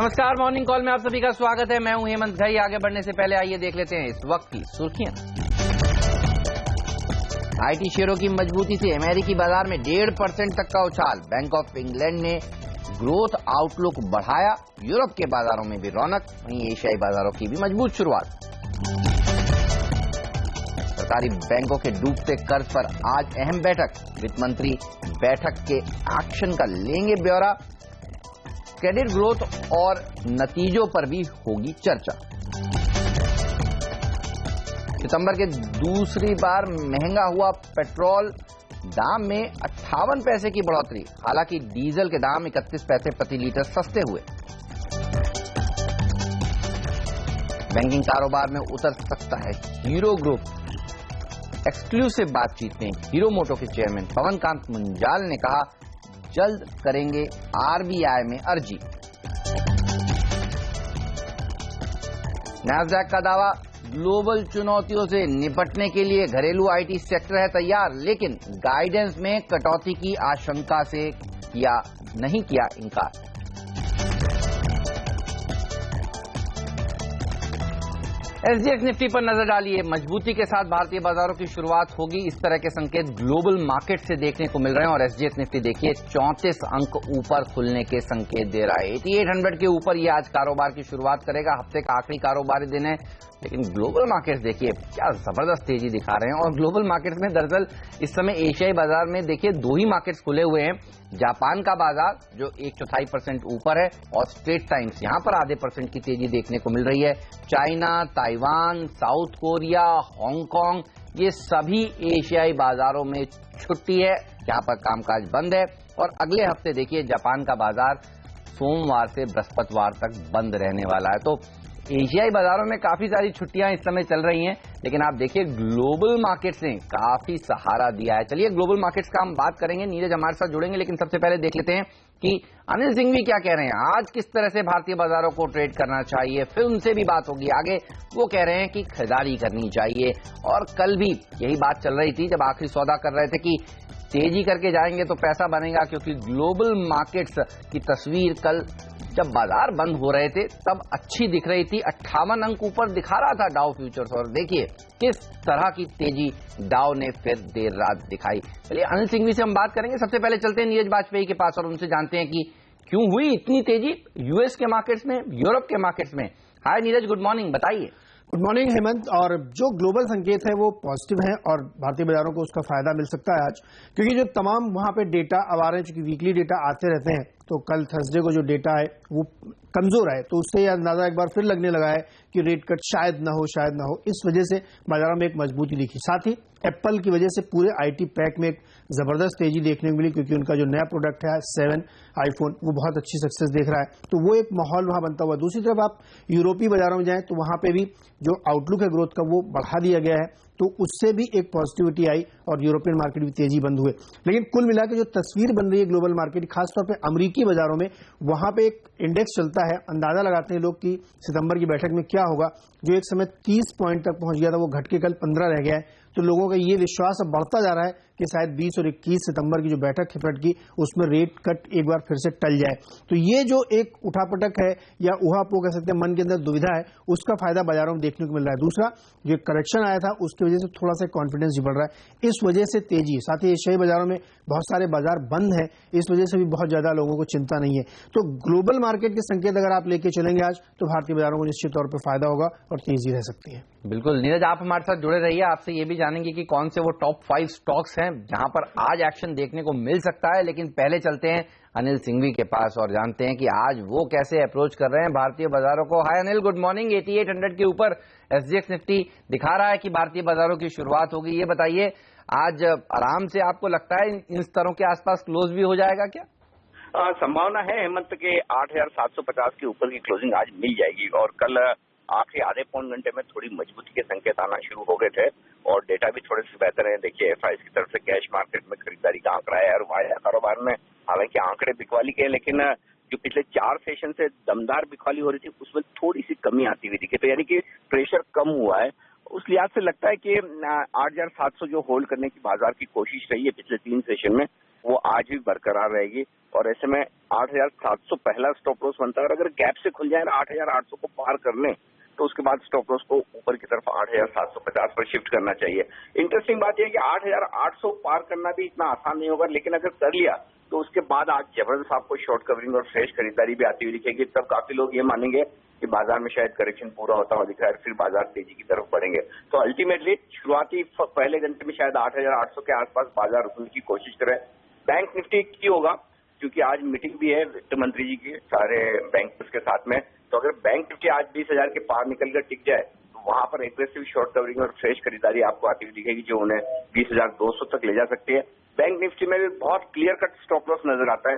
नमस्कार, morning call में आप सभी का स्वागत है। मैं हूं हेमंत घई। आगे बढ़ने से पहले आइए देख लेते हैं इस वक्त की सुर्खियां। आईटी शेयरों की मजबूती से अमेरिकी बाजार में 1.5% तक का उछाल। बैंक ऑफ इंग्लैंड ने ग्रोथ आउटलुक बढ़ाया। यूरोप के बाजारों में भी रौनक, वहीं एशियाई बाजारों की भी मजबूत शुरुआत। सरकारी बैंकों के डूबते कर्ज पर आज अहम बैठक। वित्त मंत्री बैठक के एक्शन का लेंगे ब्यौरा। क्रेडिट ग्रोथ और नतीजों पर भी होगी चर्चा। सितंबर के दूसरी बार महंगा हुआ पेट्रोल, दाम में 58 पैसे की बढ़ोतरी। हालांकि डीजल के दाम 31 पैसे प्रति लीटर सस्ते हुए। बैंकिंग कारोबार में उतर सकता है हीरो ग्रुप। एक्सक्लूसिव बातचीत में हीरो मोटो के चेयरमैन पवन कांत मुंजाल ने कहा, जल्द करेंगे आरबीआई में अर्जी। नैस्डैक का दावा, ग्लोबल चुनौतियों से निपटने के लिए घरेलू आईटी सेक्टर है तैयार, लेकिन गाइडेंस में कटौती की आशंका से नहीं किया इनकार। एसजीएक्स निफ्टी पर नजर डालिए। मजबूती के साथ भारतीय बाजारों की शुरुआत होगी, इस तरह के संकेत ग्लोबल मार्केट से देखने को मिल रहे हैं। और एसजीएक्स निफ्टी देखिए 34 अंक ऊपर खुलने के संकेत दे रहा है। 8800 के ऊपर ये आज कारोबार की शुरुआत करेगा। हफ्ते का आखिरी कारोबारी दिन है, लेकिन ग्लोबल मार्केट्स देखिए क्या जबरदस्त तेजी दिखा रहे हैं। और ग्लोबल मार्केट्स में दरअसल इस समय एशियाई बाजार में देखिए दो ही मार्केट्स खुले हुए हैं। जापान का बाजार जो 1/4% ऊपर है, और स्ट्रेट टाइम्स यहां पर आधे % की तेजी देखने को मिल रही है। China, Taiwan, south Korea, Hong Kong, ये सभी एशियाई बाजारों में छुट्टी है, यहां पर कामकाज बंद है। और अगले हफ्ते देखिए जापान का बाजार सोमवार से बृहस्पतिवार तक बंद रहने वाला है। तो एशियाई बाजारों में काफी सारी छुट्टियां इस समय चल रही हैं, लेकिन आप देखिए ग्लोबल मार्केट्स ने काफी सहारा दिया है। चलिए ग्लोबल मार्केट्स का हम बात करेंगे, नीरज हमारे साथ जुड़ेंगे, लेकिन सबसे पहले देख लेते हैं कि अनिल सिंघवी क्या कह रहे हैं। आज किस तरह से भारतीय बाजारों को ट्रेड करना चाहिए, फिर उनसे भी बात होगी आगे। वो कह रहे हैं कि खरीदारी करनी चाहिए, और कल भी यही बात चल रही थी जब आखिरी सौदा कर रहे थे कि तेजी करके जाएंगे तो पैसा बनेगा, क्योंकि ग्लोबल मार्केट्स की तस्वीर कल जब बाजार बंद हो रहे थे तब अच्छी दिख रही थी। 58 अंक ऊपर दिखा रहा था डाउ फ्यूचर्स, और देखिए किस तरह की तेजी डाउ ने फिर देर रात दिखाई। चलिए अनिल सिंघवी से हम बात करेंगे। सबसे पहले चलते हैं नीरज वाजपेयी के पास और उनसे जानते हैं कि क्यों हुई इतनी तेजी यूएस के मार्केट्स में, यूरोप के मार्केट्स में। हाय नीरज, गुड मॉर्निंग, बताइए। Good morning Hemant. और जो ग्लोबल संकेत है वो पॉजिटिव है और भारतीय बाजारों को उसका फायदा मिल सकता है आज, क्योंकि जो तमाम वहां पे डेटा अब आ रहे हैं, चूंकि वीकली डेटा आते रहते हैं, तो कल थर्सडे को जो डेटा है वो कमजोर है, तो उससे अंदाजा एक बार फिर लगने लगा है कि रेट कट शायद ना हो। इस वजह से बाजारों में एक मजबूती दिखी। साथ ही एप्पल की वजह से पूरे आईटी पैक में एक जबरदस्त तेजी देखने को मिली, क्योंकि उनका जो नया प्रोडक्ट है 7 आईफोन वो बहुत अच्छी सक्सेस देख रहा है, तो वो एक माहौल वहां बनता हुआ। दूसरी तरफ आप यूरोपीय बाजारों में जाएं तो वहां पे भी जो आउटलुक है ग्रोथ का वो बढ़ा दिया गया है, तो उससे भी एक पॉजिटिविटी आई और यूरोपियन मार्केट भी तेजी बंद हुए। लेकिन कुल मिलाकर जो तस्वीर बन रही है ग्लोबल मार्केट, खासतौर पर अमेरिकी बाजारों में, वहां पे एक इंडेक्स चलता है, अंदाजा लगाते हैं लोग कि सितंबर की बैठक में क्या होगा। जो एक समय 30 पॉइंट तक पहुंच गया था वो घट के कल 15 रह गया है, तो लोगों का ये विश्वास अब बढ़ता जा रहा है कि शायद 20 और 21 सितंबर की जो बैठक है फेड की, उसमें रेट कट एक बार फिर से टल जाए। तो ये जो एक उठापटक है या उहापोह कह सकते हैं, मन के अंदर दुविधा है, उसका फायदा बाजारों में देखने को मिल रहा है। दूसरा, जो करेक्शन आया था उसकी वजह से थोड़ा सा कॉन्फिडेंस भी बढ़ रहा है, इस वजह से तेजी। साथ ही एशियाई बाजारों में बहुत सारे बाजार बंद है, इस वजह से भी बहुत ज्यादा लोगों को चिंता नहीं है। तो ग्लोबल मार्केट के संकेत अगर आप लेके चलेंगे आज, तो भारतीय बाजारों को निश्चित तौर पर फायदा होगा और तेजी रह सकती है। बिल्कुल नीरज, आप हमारे साथ जुड़े रहिए। आपसे ये भी जानेंगे कि कौन से वो टॉप 5 स्टॉक्स हैं जहां पर आज एक्शन देखने को मिल सकता है। लेकिन पहले चलते हैं अनिल सिंघवी के पास और जानते हैं कि आज वो कैसे अप्रोच कर रहे हैं भारतीय बाजारों को। हाय अनिल, गुड मॉर्निंग। 8800 के ऊपर एसजीएक्स निफ्टी दिखा रहा है कि भारतीय बाजारों की शुरुआत होगी। ये बताइए, आज आराम से आपको लगता है इन स्तरों के आसपास क्लोज भी हो जाएगा क्या? संभावना है हेमंत के 8750 के ऊपर की क्लोजिंग आज मिल जाएगी। और कल आखिरी आधे पौन घंटे में थोड़ी मजबूती के संकेत आना शुरू हो गए थे, और डेटा भी थोड़े से बेहतर है। देखिए एफआईएस की तरफ से कैश मार्केट में खरीदारी का आंकड़ा है, और वाया कारोबार में हालांकि आंकड़े बिकवाली के, लेकिन जो पिछले 4 सेशन से दमदार बिकवाली हो रही थी उसमें थोड़ी सी कमी आती हुई दिखी, तो यानी कि प्रेशर कम हुआ है। उस लिहाज से लगता है कि 8,700 जो होल्ड करने की बाजार की कोशिश रही है पिछले 3 सेशन में, वो आज भी बरकरार रहेगी। और ऐसे में 8,700 पहला स्टॉप लॉस बनता है, और अगर गैप से खुल जाए 8,800 को पार कर लें तो उसके बाद स्टॉप लॉस को ऊपर की तरफ 8,750 पर शिफ्ट करना चाहिए। इंटरेस्टिंग बात यह है कि 8,800 पार करना भी इतना आसान नहीं होगा, लेकिन अगर कर लिया तो उसके बाद आज जबरदस्त आपको शॉर्ट कवरिंग और फ्रेश खरीदारी भी आती हुई दिखेगी। तब काफी लोग ये मानेंगे कि बाजार में शायद करेक्शन पूरा होता हुआ दिख रहा है, फिर बाजार तेजी की तरफ बढ़ेंगे। तो अल्टीमेटली शुरुआती पहले घंटे में शायद 8,800 के आसपास बाजार रुकने की कोशिश करे। बैंक निफ्टी की होगा, क्योंकि आज मीटिंग भी है वित्त मंत्री जी की सारे बैंकर्स के साथ में। तो अगर बैंक निफ्टी आज 20,000 के पार निकलकर टिक जाए तो वहां पर एग्रेसिव शॉर्ट कवरिंग और फ्रेश खरीदारी आपको आती हुई दिखेगी, जो उन्हें 20,200 तक ले जा सकती है। बैंक निफ्टी में बहुत क्लियर कट स्टॉप लॉस नजर आता है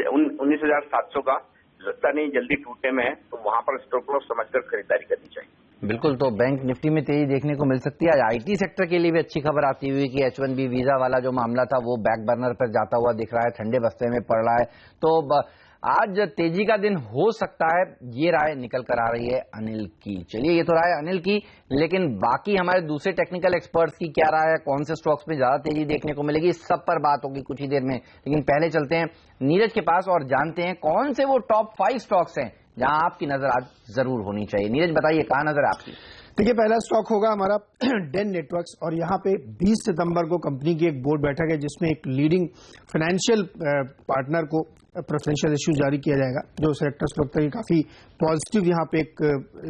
19,700 का, लगता नहीं जल्दी टूटने में है, तो वहां पर स्टॉप लॉस समझकर खरीदारी करनी चाहिए। बिल्कुल, तो बैंक निफ्टी में तेजी देखने को मिल सकती है। आज आईटी सेक्टर के लिए भी अच्छी खबर आती हुई कि H1B वीजा वाला जो मामला था वो बैक बर्नर पर जाता हुआ दिख रहा है, ठंडे बस्ते में पड़ रहा है। तो आज तेजी का दिन हो सकता है, ये राय निकल कर आ रही है अनिल की। चलिए, ये तो राय अनिल की, लेकिन बाकी हमारे दूसरे टेक्निकल एक्सपर्ट्स की क्या राय है, कौन से स्टॉक्स में ज्यादा तेजी देखने को मिलेगी, इस सब पर बात होगी कुछ ही देर में। लेकिन पहले चलते हैं नीरज के पास और जानते हैं कौन से वो टॉप 5 स्टॉक्स हैं जहां आपकी नजर आज जरूर होनी चाहिए। नीरज बताइए, कहां नजर है आपकी? देखिए, पहला स्टॉक होगा हमारा डेन नेटवर्क्स, और यहाँ पे 20 सितंबर को कंपनी की एक बोर्ड बैठक है जिसमें एक लीडिंग फाइनेंशियल पार्टनर को प्रेफरेंशियल इश्यू जारी किया जाएगा, जो सेक्टर्स लगता है काफी पॉजिटिव यहाँ पे एक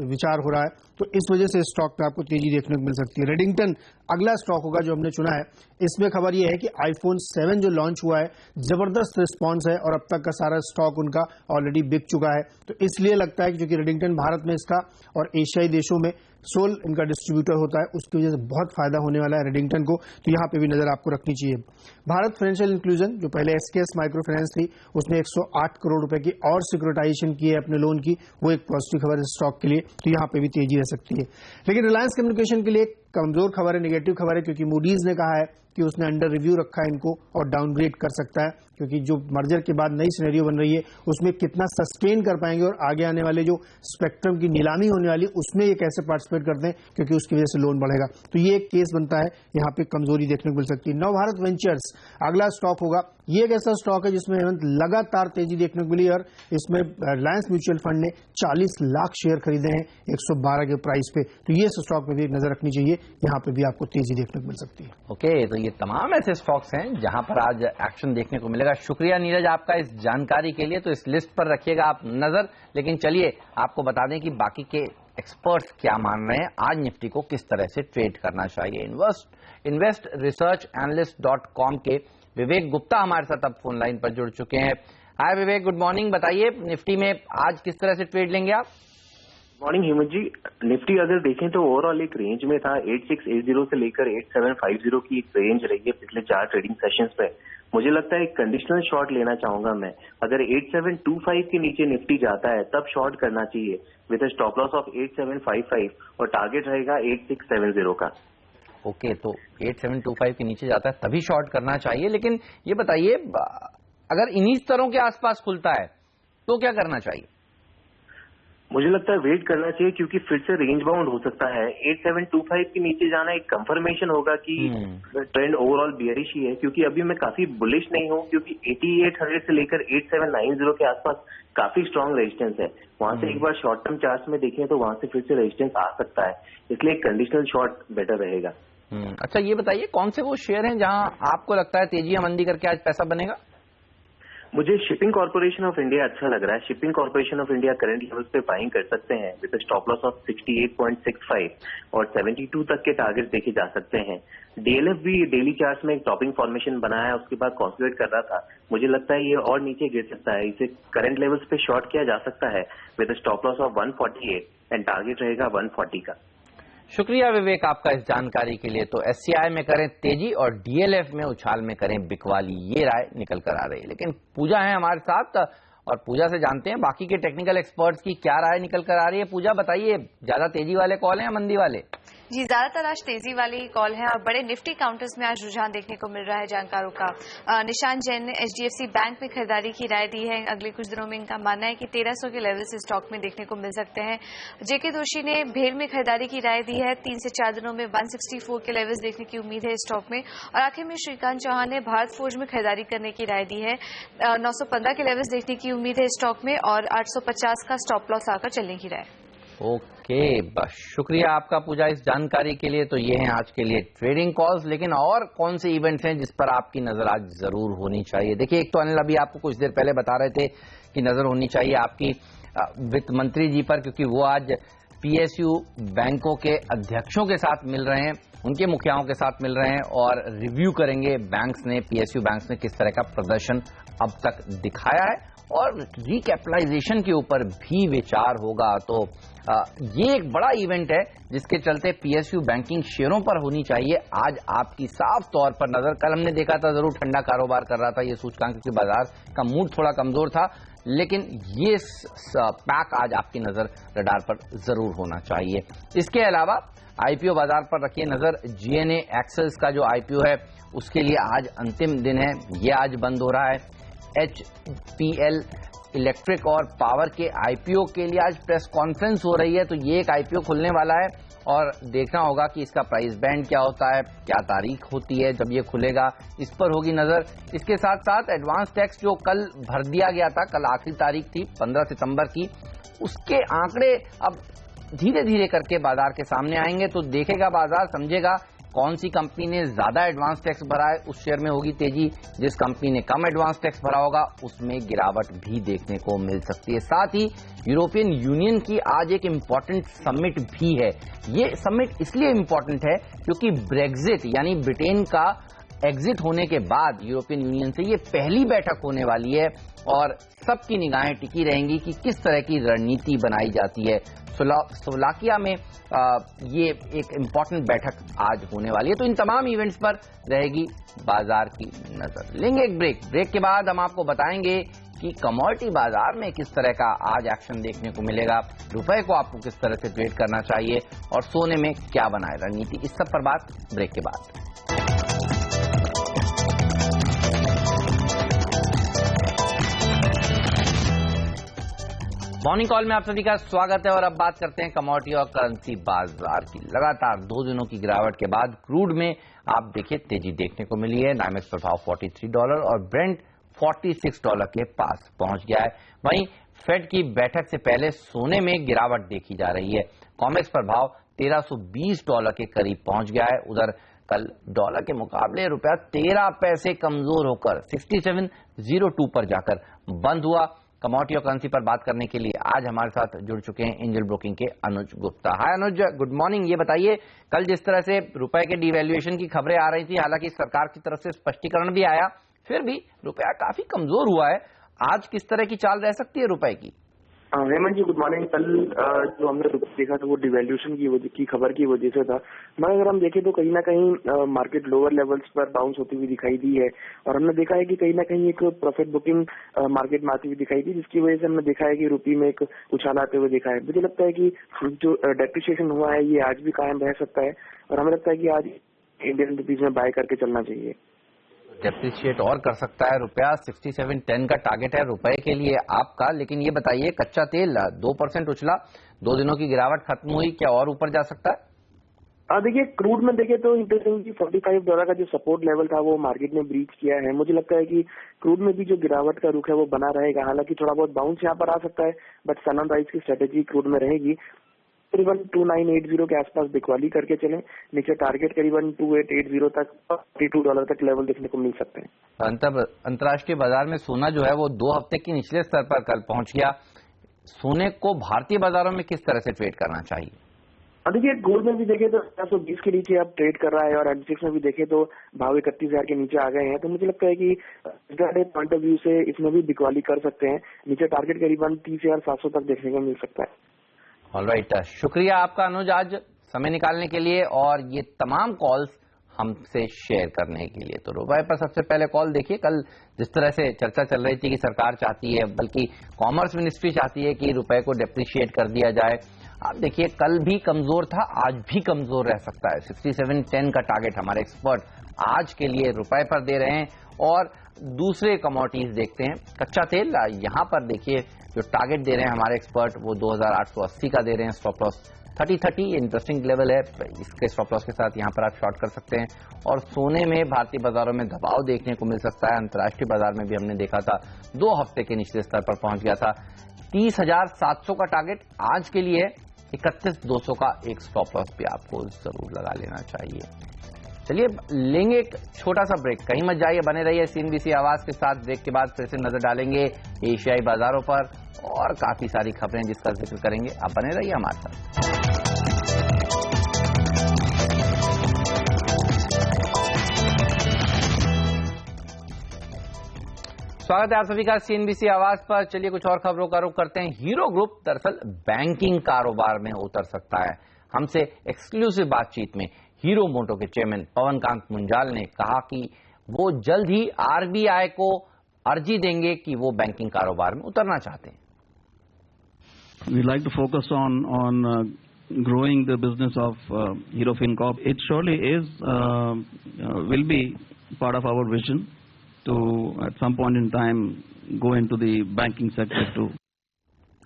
विचार हो रहा है। तो इस वजह से स्टॉक पे आपको तेजी देखने को मिल सकती है। रेडिंगटन अगला स्टॉक होगा जो हमने चुना है। इसमें खबर यह है कि आईफोन 7 जो लॉन्च हुआ है, जबरदस्त रिस्पांस है और अब तक का सारा स्टॉक उनका ऑलरेडी बिक चुका है। तो इसलिए लगता है कि क्योंकि रेडिंगटन भारत में इसका और एशियाई देशों में सोल इनका डिस्ट्रीब्यूटर होता है, उसकी वजह से बहुत फायदा होने वाला है रेडिंगटन को। तो यहाँ पे भी नजर आपको रखनी चाहिए। भारत फाइनेंशियल इंक्लूजन, जो पहले एसकेएस माइक्रो फाइनेंस थी, उसने 108 करोड़ रुपए की और सिक्योरिटाइजेशन की है अपने लोन की, वो एक पॉजिटिव खबर है स्टॉक के लिए। तो यहाँ पे भी तेजी रह सकती है। लेकिन रिलायंस कम्युनिकेशन के लिए कमजोर खबर है, नेगेटिव खबर है, क्योंकि मूडीज ने कहा है कि उसने अंडर रिव्यू रखा है इनको और डाउनग्रेड कर सकता है, क्योंकि जो मर्जर के बाद नई सिनेरियो बन रही है उसमें कितना सस्टेन कर पाएंगे और आगे आने वाले जो स्पेक्ट्रम की नीलामी होने वाली उसमें ये कैसे पार्टिसिपेट करते हैं, क्योंकि उसकी वजह से लोन बढ़ेगा। तो ये एक केस बनता है, यहाँ पे कमजोरी देखने को मिल सकती है। नवभारत वेंचर्स अगला स्टॉक होगा। ये एक ऐसा स्टॉक है जिसमें लगातार तेजी देखने को मिली और इसमें रिलायंस म्यूचुअल फंड ने 40 लाख शेयर खरीदे हैं 112 के प्राइस पे। तो ये स्टॉक पे भी एक नजर रखनी चाहिए, यहाँ पे भी आपको तेजी देखने को मिल सकती है। ओके, तो ये तमाम ऐसे स्टॉक्स हैं जहां पर आज एक्शन देखने को मिलेगा। शुक्रिया नीरज आपका इस जानकारी के लिए। तो इस लिस्ट पर रखिएगा आप नजर। लेकिन चलिए आपको बता दें कि बाकी के एक्सपर्ट्स क्या मान रहे हैं, आज निफ्टी को किस तरह से ट्रेड करना चाहिए। इन्वेस्ट रिसर्च एनालिस्ट.com के विवेक गुप्ता हमारे साथ अब फोन लाइन पर जुड़ चुके हैं। हाय विवेक, गुड मॉर्निंग। बताइए निफ्टी में आज किस तरह से ट्रेड लेंगे आप? मॉर्निंग हेमंत जी। निफ्टी अगर देखें तो ओवरऑल एक रेंज में था, 8680 से लेकर 8750 की एक रेंज रही है पिछले 4 ट्रेडिंग सेशंस पे। मुझे लगता है एक कंडीशनल शॉर्ट लेना चाहूंगा मैं। अगर 8725 के नीचे निफ्टी जाता है तब शॉर्ट करना चाहिए विद स्टॉप लॉस ऑफ 8755 और टारगेट रहेगा 8670 का। ओके, तो 8725 के नीचे जाता है तभी शॉर्ट करना चाहिए। लेकिन ये बताइए, अगर इन्हीं स्तरों के आसपास खुलता है तो क्या करना चाहिए? मुझे लगता है वेट करना चाहिए, क्योंकि फिर से रेंज बाउंड हो सकता है। 8725 के नीचे जाना एक कंफर्मेशन होगा कि ट्रेंड ओवरऑल बियरिश ही है, क्योंकि अभी मैं काफी बुलिश नहीं हूं, क्योंकि 8800 से लेकर 8790 के आसपास काफी स्ट्रांग रेजिस्टेंस है। वहां से एक बार शॉर्ट टर्म चार्ट में देखें तो वहां से फिर से रेजिस्टेंस आ सकता है, इसलिए कंडीशनल शॉर्ट बेटर रहेगा। अच्छा, ये बताइए कौन से वो शेयर हैं जहां आपको लगता है तेजी या मंदी करके आज पैसा बनेगा? मुझे शिपिंग कॉर्पोरेशन ऑफ इंडिया अच्छा लग रहा है। Shipping corporation of India current levels पे बाइंग कर सकते हैं विद स्टॉप लॉस ऑफ 68.65 और 72 तक के टारगेट देखे जा सकते हैं। डीएलएफ भी डेली चार्ट्स में एक टॉपिंग फॉर्मेशन बनाया है, उसके बाद कंसोलिडेट कर रहा था। मुझे लगता है ये और नीचे गिर सकता है, इसे करंट लेवल्स पे शॉर्ट किया जा सकता है with stop loss of 148 and target रहेगा 140 का। शुक्रिया विवेक आपका इस जानकारी के लिए। तो एससीआई में करें तेजी और डीएलएफ में उछाल में करें बिकवाली, ये राय निकल कर आ रही है। लेकिन पूजा है हमारे साथ और पूजा से जानते हैं बाकी के टेक्निकल एक्सपर्ट्स की क्या राय निकल कर आ रही है। पूजा बताइए, ज्यादा तेजी वाले कॉल हैं या मंदी वाले? जी, ज्यादातर आज तेजी वाले ही कॉल हैं और बड़े निफ्टी काउंटर्स में आज रुझान देखने को मिल रहा है जानकारों का। निशांत जैन ने HDFC बैंक में खरीदारी की राय दी है। अगले कुछ दिनों में इनका मानना है कि 1300 के लेवल से स्टॉक में देखने को मिल सकते हैं। जेके दोषी ने भेल में खरीदारी की राय दी है। 3 से 4 दिनों में 164 के लेवल्स देखने की उम्मीद है स्टॉक में। और आखिर में श्रीकांत चौहान ने भारत फोर्ज में खरीदारी करने की राय दी है। 915 के लेवल्स देखने की उम्मीद है स्टॉक में और 850 का स्टॉप लॉस आकर चलने की राय। ओके, बस शुक्रिया आपका पूजा इस जानकारी के लिए। तो ये हैं आज के लिए ट्रेडिंग कॉल्स। लेकिन और कौन से इवेंट्स हैं जिस पर आपकी नजर आज जरूर होनी चाहिए? देखिए, एक तो अनिल अभी आपको कुछ देर पहले बता रहे थे कि नजर होनी चाहिए आपकी वित्त मंत्री जी पर, क्योंकि वो आज PSU बैंकों के अध्यक्षों के साथ मिल रहे हैं, उनके मुखियाओं के साथ मिल रहे हैं और रिव्यू करेंगे बैंक्स ने, PSU बैंक्स ने किस तरह का प्रदर्शन अब तक दिखाया है और रिकैपिटलाइजेशन के ऊपर भी विचार होगा। तो ये एक बड़ा इवेंट है जिसके चलते PSU बैंकिंग शेयरों पर होनी चाहिए आज आपकी साफ तौर पर नजर। कल हमने देखा था जरूर ठंडा कारोबार कर रहा था ये सूचकांक, क्योंकि बाजार का मूड थोड़ा कमजोर था, लेकिन ये पैक आज आपकी नजर रडार पर जरूर होना चाहिए। इसके अलावा IPO बाजार पर रखिए नजर। GNA एक्सेल्स का जो IPO है उसके लिए आज अंतिम दिन है, ये आज बंद हो रहा है। HPL इलेक्ट्रिक और पावर के IPO के लिए आज प्रेस कॉन्फ्रेंस हो रही है, तो ये एक IPO खुलने वाला है और देखना होगा कि इसका प्राइस बैंड क्या होता है, क्या तारीख होती है जब ये खुलेगा, इस पर होगी नजर। इसके साथ साथ एडवांस टैक्स जो कल भर दिया गया था, कल आखिरी तारीख थी 15 सितंबर की, उसके आंकड़े अब धीरे धीरे करके बाजार के सामने आएंगे, तो देखेगा बाजार, समझेगा कौन सी कंपनी ने ज्यादा एडवांस टैक्स भरा है, उस शेयर में होगी तेजी। जिस कंपनी ने कम एडवांस टैक्स भरा होगा उसमें गिरावट भी देखने को मिल सकती है। साथ ही यूरोपियन यूनियन की आज एक इम्पॉर्टेंट समिट भी है। ये समिट इसलिए इम्पॉर्टेंट है क्योंकि ब्रेग्जिट यानी ब्रिटेन का एग्जिट होने के बाद यूरोपियन यूनियन से ये पहली बैठक होने वाली है और सबकी निगाहें टिकी रहेंगी कि किस तरह की रणनीति बनाई जाती है। स्लोवाकिया में ये एक इम्पॉर्टेंट बैठक आज होने वाली है। तो इन तमाम इवेंट्स पर रहेगी बाजार की नजर। लेंगे एक ब्रेक के बाद हम आपको बताएंगे कि कमोडिटी बाजार में किस तरह का आज एक्शन देखने को मिलेगा, रुपए को आपको किस तरह से ट्रेड करना चाहिए और सोने में क्या बनाए रणनीति, इस सब पर बात ब्रेक के बाद। मॉर्निंग कॉल में आप सभी का स्वागत है और अब बात करते हैं कमोडिटी और करेंसी बाजार की। लगातार 2 दिनों की गिरावट के बाद क्रूड में आप देखिए तेजी देखने को मिली है। नाइमेक्स पर भाव $43 और ब्रेंट $46 के पास पहुंच गया है। वहीं फेड की बैठक से पहले सोने में गिरावट देखी जा रही है। कॉमेक्स पर भाव $1320 के करीब पहुंच गया है। उधर कल डॉलर के मुकाबले रुपया 13 पैसे कमजोर होकर 67.02 पर जाकर बंद हुआ। कमोडिटी और करेंसी पर बात करने के लिए आज हमारे साथ जुड़ चुके हैं एंजल ब्रोकिंग के अनुज गुप्ता। हाय अनुज, गुड मॉर्निंग। ये बताइए, कल जिस तरह से रुपए के डिवैल्यूएशन की खबरें आ रही थी, हालांकि सरकार की तरफ से स्पष्टीकरण भी आया, फिर भी रुपया काफी कमजोर हुआ है। आज किस तरह की चाल रह सकती है रुपए की? हेमंत जी, गुड मॉर्निंग। कल जो हमने देखा था वो डिवैल्यूएशन की खबर की वजह से था, मगर अगर हम देखें तो कहीं ना कहीं मार्केट लोअर लेवल्स पर बाउंस होती हुई दिखाई दी है और हमने देखा है कि कहीं ना कहीं एक प्रॉफिट बुकिंग मार्केट में आती हुई दिखाई दी, जिसकी वजह से हमने देखा है कि रुपये में एक उछाल आते हुए देखा है। मुझे लगता है कि जो डेप्रिसिएशन हुआ है ये आज भी कायम रह सकता है और हमें लगता है कि आज इंडियन रुपीज में बाय करके चलना चाहिए। डेप्रिशिएट और कर सकता है रुपया। 67.10 का टारगेट है रुपए के लिए आपका। लेकिन ये बताइए, कच्चा तेल 2% उछला, 2 दिनों की गिरावट खत्म हुई, क्या और ऊपर जा सकता है? देखिए, क्रूड में देखें तो इंटरेस्टिंग $45 का जो सपोर्ट लेवल था वो मार्केट ने ब्रीच किया है। मुझे लगता है कि क्रूड में भी जो गिरावट का रुख है वो बना रहेगा। हालांकि थोड़ा बहुत बाउंस यहाँ पर आ सकता है, बट सन ऑन राइज की स्ट्रेटेजी क्रूड में रहेगी। करीबन 2980 के आसपास बिकवाली करके चलें, नीचे टारगेट करीबन 2880 तक, $42 तक लेवल देखने को मिल सकते हैं। अंतर्राष्ट्रीय बाजार में सोना जो है वो 2 हफ्ते के निचले स्तर पर कल पहुंच गया। सोने को भारतीय बाजारों में किस तरह से ट्रेड करना चाहिए? देखिए, गोल्ड में भी देखें तो 420 के नीचे अब ट्रेड कर रहा है और MCX में भी देखें तो भाव 31,000 के नीचे आ गए हैं। तो मुझे लगता है कि पॉइंट ऑफ व्यू से इसमें भी बिकवाली कर सकते हैं। नीचे टारगेट करीबन 30,700 तक देखने को मिल सकता है। ऑलराइट, शुक्रिया आपका अनुज आज समय निकालने के लिए और ये तमाम कॉल्स हमसे शेयर करने के लिए। तो रुपए पर सबसे पहले कॉल देखिए, कल जिस तरह से चर्चा चल रही थी कि सरकार चाहती है, बल्कि कॉमर्स मिनिस्ट्री चाहती है कि रुपए को डेप्रिशिएट कर दिया जाए। आप देखिए कल भी कमजोर था, आज भी कमजोर रह सकता है। 6710 का टारगेट हमारे एक्सपर्ट आज के लिए रुपए पर दे रहे हैं। और दूसरे कमोडिटीज देखते हैं, कच्चा तेल यहां पर देखिए जो टारगेट दे रहे हैं हमारे एक्सपर्ट वो 2880 का दे रहे हैं। स्टॉप लॉस 3030 इंटरेस्टिंग लेवल है, इसके स्टॉप लॉस के साथ यहां पर आप शॉर्ट कर सकते हैं। और सोने में भारतीय बाजारों में दबाव देखने को मिल सकता है। अंतर्राष्ट्रीय बाजार में भी हमने देखा था 2 हफ्ते के निचले स्तर पर पहुंच गया था। 30,700 का टारगेट आज के लिए, 31,200 का एक स्टॉप लॉस भी आपको जरूर लगा लेना चाहिए। चलिए लेंगे एक छोटा सा ब्रेक, कहीं मत जाइए, बने रहिए सीएनबीसी आवाज के साथ। ब्रेक के बाद फिर से नजर डालेंगे एशियाई बाजारों पर और काफी सारी खबरें जिसका जिक्र करेंगे। आप बने रहिए हमारे साथ। स्वागत है आप सभी का सीएनबीसी आवाज पर। चलिए कुछ और खबरों का रुख करते हैं। हीरो ग्रुप दरअसल बैंकिंग कारोबार में उतर सकता है। हमसे एक्सक्लूसिव बातचीत में हीरो मोटो के चेयरमैन पवन कांत मुंजाल ने कहा कि वो जल्द ही आरबीआई को अर्जी देंगे कि वो बैंकिंग कारोबार में उतरना चाहते हैं। We like to focus on growing the business of Hero FinCorp. It surely is will be part of our vision to at some point in time go into the banking sector too.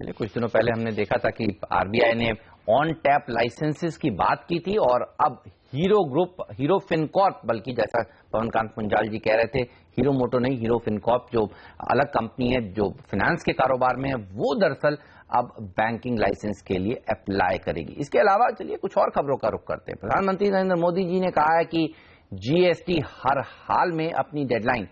कुछ दिनों पहले हमने देखा था कि RBI ने on tap licences की बात की थी और अब हीरो ग्रुप, हीरो फिनकॉर्प, बल्कि जैसा पवन कांत मुंजाल जी कह रहे थे, हीरो मोटो नहीं हीरो फिनकॉर्प जो अलग कंपनी है जो फाइनेंस के कारोबार में है, वो दरअसल अब बैंकिंग लाइसेंस के लिए अप्लाई करेगी। इसके अलावा चलिए कुछ और खबरों का रुख करते हैं। प्रधानमंत्री नरेंद्र मोदी जी ने कहा है कि जीएसटी हर हाल में अपनी डेडलाइन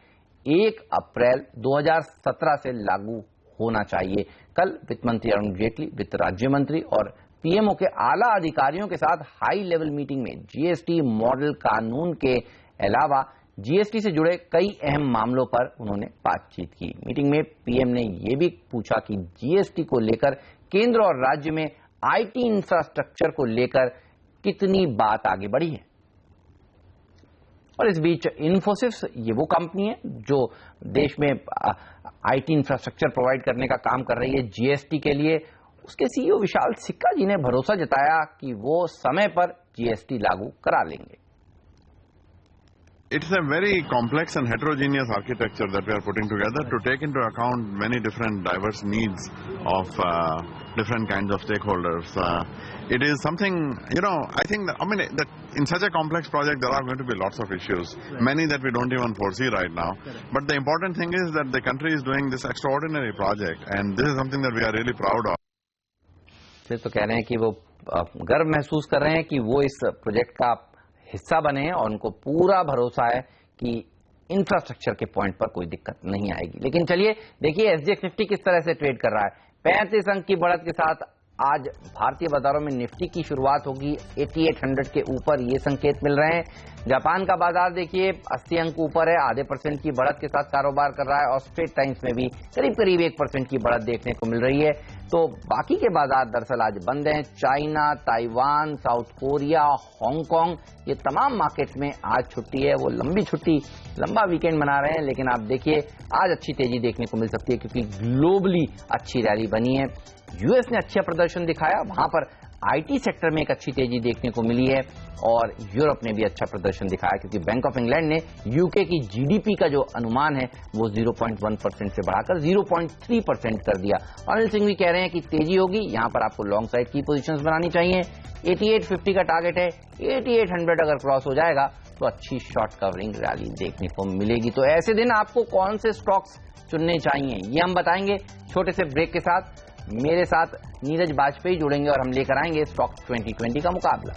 1 अप्रैल 2017 से लागू होना चाहिए। कल वित्त मंत्री अरुण जेटली, वित्त राज्य मंत्री और पीएमओ के आला अधिकारियों के साथ हाई लेवल मीटिंग में जीएसटी मॉडल कानून के अलावा जीएसटी से जुड़े कई अहम मामलों पर उन्होंने बातचीत की। मीटिंग में पीएम ने यह भी पूछा कि जीएसटी को लेकर केंद्र और राज्य में आईटी इंफ्रास्ट्रक्चर को लेकर कितनी बात आगे बढ़ी है। और इस बीच इन्फोसिस ये वो कंपनी है जो देश में आईटी इंफ्रास्ट्रक्चर प्रोवाइड करने का काम कर रही है जीएसटी के लिए। उसके सीईओ विशाल सिक्का जी ने भरोसा जताया कि वो समय पर जीएसटी लागू करा लेंगे। It's a very complex and heterogeneous architecture that we are putting together to take into account many different diverse needs of different kinds of stakeholders. It is something, I think that in such a complex project there are going to be lots of issues, many that we don't even foresee right now. But the important thing is that the country is doing this extraordinary project and this is something that we are really proud of. फिर तो कह रहे हैं कि वो गर्व महसूस कर रहे हैं कि वो इस प्रोजेक्ट का हिस्सा बने और उनको पूरा भरोसा है कि इंफ्रास्ट्रक्चर के पॉइंट पर कोई दिक्कत नहीं आएगी। लेकिन चलिए देखिए एसजीएक्स निफ्टी किस तरह से ट्रेड कर रहा है। 35 अंक की बढ़त के साथ आज भारतीय बाजारों में निफ्टी की शुरुआत होगी 8800 के ऊपर, ये संकेत मिल रहे हैं। जापान का बाजार देखिए 80 अंक ऊपर है, आधे % की बढ़त के साथ कारोबार कर रहा है और स्ट्रेट टाइम्स में भी करीब 1% की बढ़त देखने को मिल रही है। तो बाकी के बाजार दरअसल आज बंद हैं। China, Taiwan, south Korea, Hong Kong, ये तमाम मार्केट्स में आज छुट्टी है। वो लंबी छुट्टी, लंबा वीकेंड मना रहे हैं, लेकिन आप देखिए आज अच्छी तेजी देखने को मिल सकती है क्योंकि ग्लोबली अच्छी रैली बनी है। यूएस ने अच्छा प्रदर्शन दिखाया, वहां पर आईटी सेक्टर में एक अच्छी तेजी देखने को मिली है और यूरोप ने भी अच्छा प्रदर्शन दिखाया क्योंकि बैंक ऑफ इंग्लैंड ने यूके की जीडीपी का जो अनुमान है वो 0.1% से बढ़ाकर 0.3% कर दिया। अनिल सिंह भी कह रहे हैं कि तेजी होगी, यहां पर आपको लॉन्ग साइड की पोजीशंस बनानी चाहिए। 8850 का टारगेट है, 8800 अगर क्रॉस हो जाएगा तो अच्छी शॉर्ट कवरिंग रैली देखने को मिलेगी। तो ऐसे दिन आपको कौन से स्टॉक्स चुनने चाहिए ये हम बताएंगे छोटे से ब्रेक के साथ। मेरे साथ नीरज बाजपेयी जुड़ेंगे और हम लेकर आएंगे स्टॉक 2020 का मुकाबला।